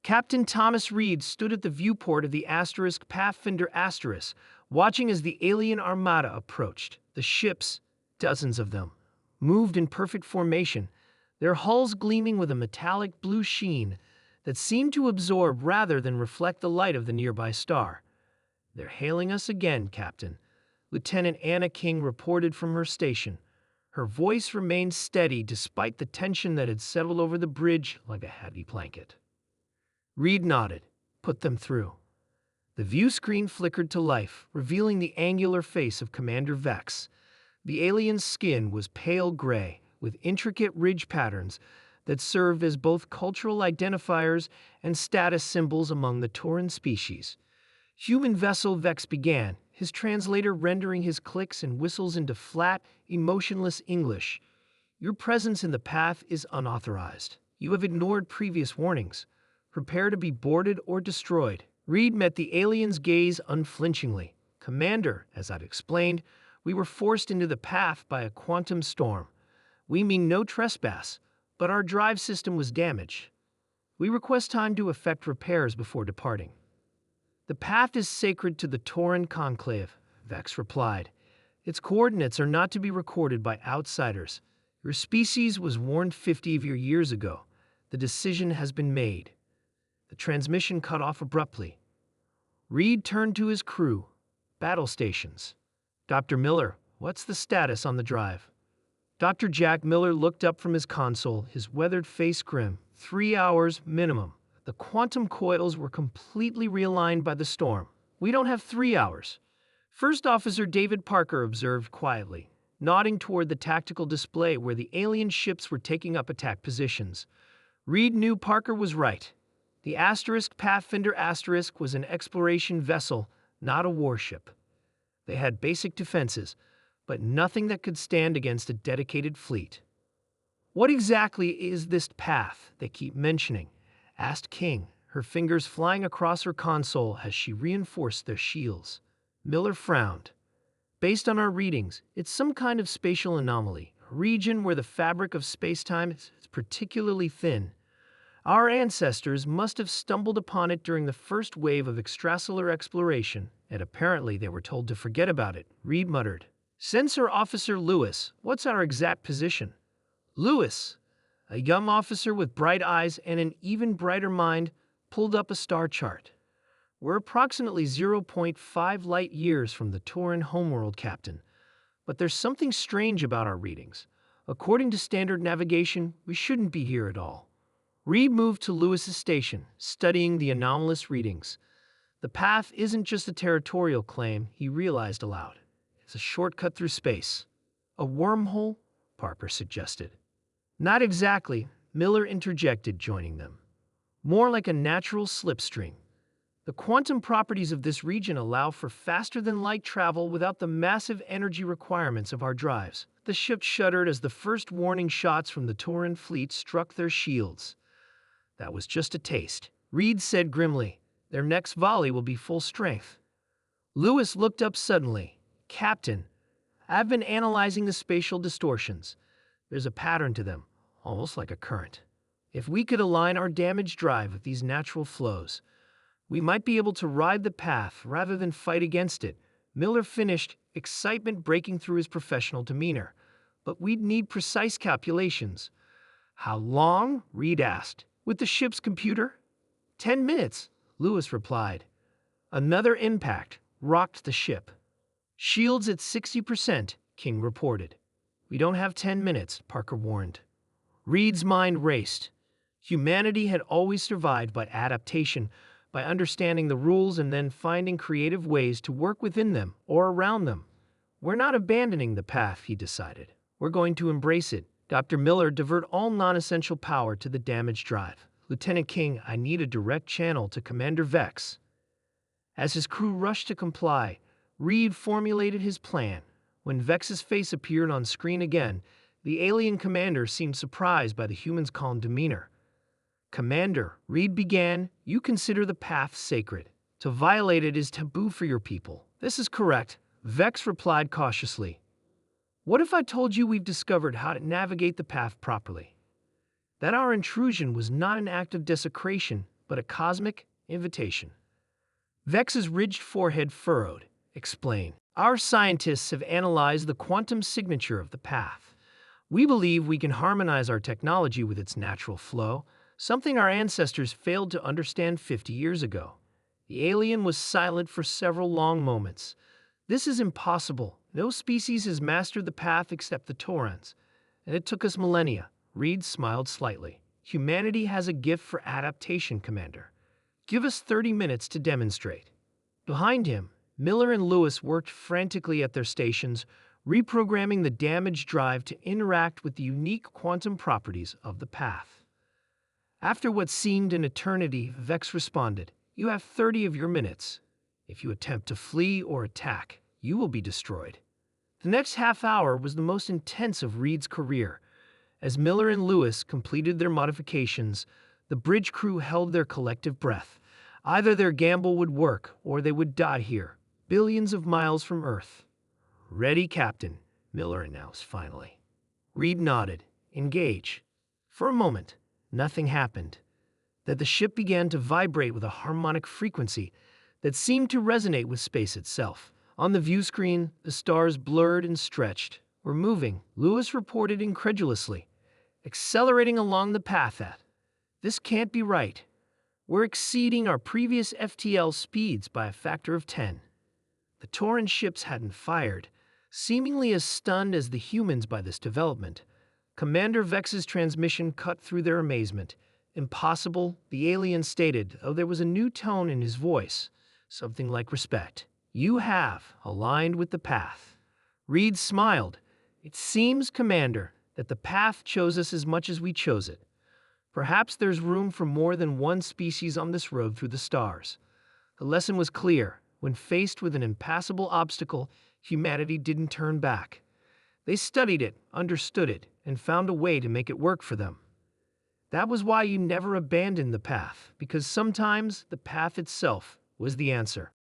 Captain Thomas Reed stood at the viewport of the Pathfinder watching as the alien armada approached. The ships, dozens of them, moved in perfect formation, their hulls gleaming with a metallic blue sheen that seemed to absorb rather than reflect the light of the nearby star. "They're hailing us again, Captain," Lieutenant Anna King reported from her station. Her voice remained steady despite the tension that had settled over the bridge like a heavy blanket. Reed nodded. "Put them through." The view screen flickered to life, revealing the angular face of Commander Vex. The alien's skin was pale gray, with intricate ridge patterns that served as both cultural identifiers and status symbols among the Tauran species. Human vessel Vex began, his translator rendering his clicks and whistles into flat, emotionless English. "Your presence in the path is unauthorized. You have ignored previous warnings. Prepare to be boarded or destroyed." Reed met the alien's gaze unflinchingly. "Commander, as I've explained, we were forced into the path by a quantum storm. We mean no trespass, but our drive system was damaged. We request time to effect repairs before departing." "The path is sacred to the Tauran Conclave," Vex replied. "Its coordinates are not to be recorded by outsiders. Your species was warned 50 of your years ago. The decision has been made." The transmission cut off abruptly. Reed turned to his crew. "Battle stations. Dr. Miller, what's the status on the drive?" Dr. Jack Miller looked up from his console, his weathered face grim. 3 hours minimum. The quantum coils were completely realigned by the storm. "We don't have 3 hours," First Officer David Parker observed quietly, nodding toward the tactical display where the alien ships were taking up attack positions. Reed knew Parker was right. The Pathfinder was an exploration vessel, not a warship. They had basic defenses, but nothing that could stand against a dedicated fleet. "What exactly is this path they keep mentioning?" asked King, her fingers flying across her console as she reinforced their shields. Miller frowned. "Based on our readings, it's some kind of spatial anomaly, a region where the fabric of spacetime is particularly thin. Our ancestors must have stumbled upon it during the first wave of extrasolar exploration, and apparently they were told to forget about it," Reed muttered. "Sensor Officer Lewis, what's our exact position?" Lewis, a young officer with bright eyes and an even brighter mind, pulled up a star chart. "We're approximately 0.5 light years from the Tauran homeworld, Captain. But there's something strange about our readings. According to standard navigation, we shouldn't be here at all." Reed moved to Lewis's station, studying the anomalous readings. The path isn't just a territorial claim, he realized aloud. It's a shortcut through space. "A wormhole?" Parker suggested. "Not exactly," Miller interjected, joining them. "More like a natural slipstream. The quantum properties of this region allow for faster-than-light travel without the massive energy requirements of our drives." The ship shuddered as the first warning shots from the Tauran fleet struck their shields. "That was just a taste," Reed said grimly. "Their next volley will be full strength." Lewis looked up suddenly. "Captain, I've been analyzing the spatial distortions. There's a pattern to them, almost like a current. If we could align our damaged drive with these natural flows, we might be able to ride the path rather than fight against it." Miller finished, excitement breaking through his professional demeanor. "But we'd need precise calculations." "How long?" Reed asked. "With the ship's computer?" 10 minutes, Lewis replied. Another impact rocked the ship. "Shields at 60%, King reported. "We don't have 10 minutes, Parker warned. Reed's mind raced. Humanity had always survived by adaptation, by understanding the rules and then finding creative ways to work within them or around them. "We're not abandoning the path," he decided. "We're going to embrace it." Dr. Miller, divert all non-essential power to the damaged drive. "Lieutenant King, I need a direct channel to Commander Vex." As his crew rushed to comply, Reed formulated his plan. When Vex's face appeared on screen again, the alien commander seemed surprised by the human's calm demeanor. "Commander," Reed began, "you consider the path sacred. To violate it is taboo for your people." "This is correct," Vex replied cautiously. "What if I told you we've discovered how to navigate the path properly? That our intrusion was not an act of desecration, but a cosmic invitation. Vex's ridged forehead furrowed. Explain. Our scientists have analyzed the quantum signature of the path. We believe we can harmonize our technology with its natural flow, something our ancestors failed to understand 50 years ago. The alien was silent for several long moments. This is impossible. No species has mastered the path except the Taurans, and it took us millennia. Reed smiled slightly. Humanity has a gift for adaptation, Commander. Give us 30 minutes to demonstrate. Behind him, Miller and Lewis worked frantically at their stations, reprogramming the damaged drive to interact with the unique quantum properties of the path. After what seemed an eternity, Vex responded, "You have 30 of your minutes. If you attempt to flee or attack, you will be destroyed." The next half hour was the most intense of Reed's career. As Miller and Lewis completed their modifications, the bridge crew held their collective breath. Either their gamble would work, or they would die here, billions of miles from Earth. "Ready, Captain," Miller announced finally. Reed nodded. "Engage." For a moment, nothing happened. Then the ship began to vibrate with a harmonic frequency that seemed to resonate with space itself. On the view screen, the stars blurred and stretched. "We're moving," Lewis reported incredulously. "Accelerating along the path at. This can't be right. We're exceeding our previous FTL speeds by a factor of 10. The Tauran ships hadn't fired, seemingly as stunned as the humans by this development. Commander Vex's transmission cut through their amazement. "Impossible," the alien stated, though there was a new tone in his voice, something like respect. "You have aligned with the path." Reed smiled. "It seems, Commander, that the path chose us as much as we chose it. Perhaps there's room for more than one species on this road through the stars." The lesson was clear. When faced with an impassable obstacle, humanity didn't turn back. They studied it, understood it, and found a way to make it work for them. That was why you never abandoned the path, because sometimes the path itself was the answer.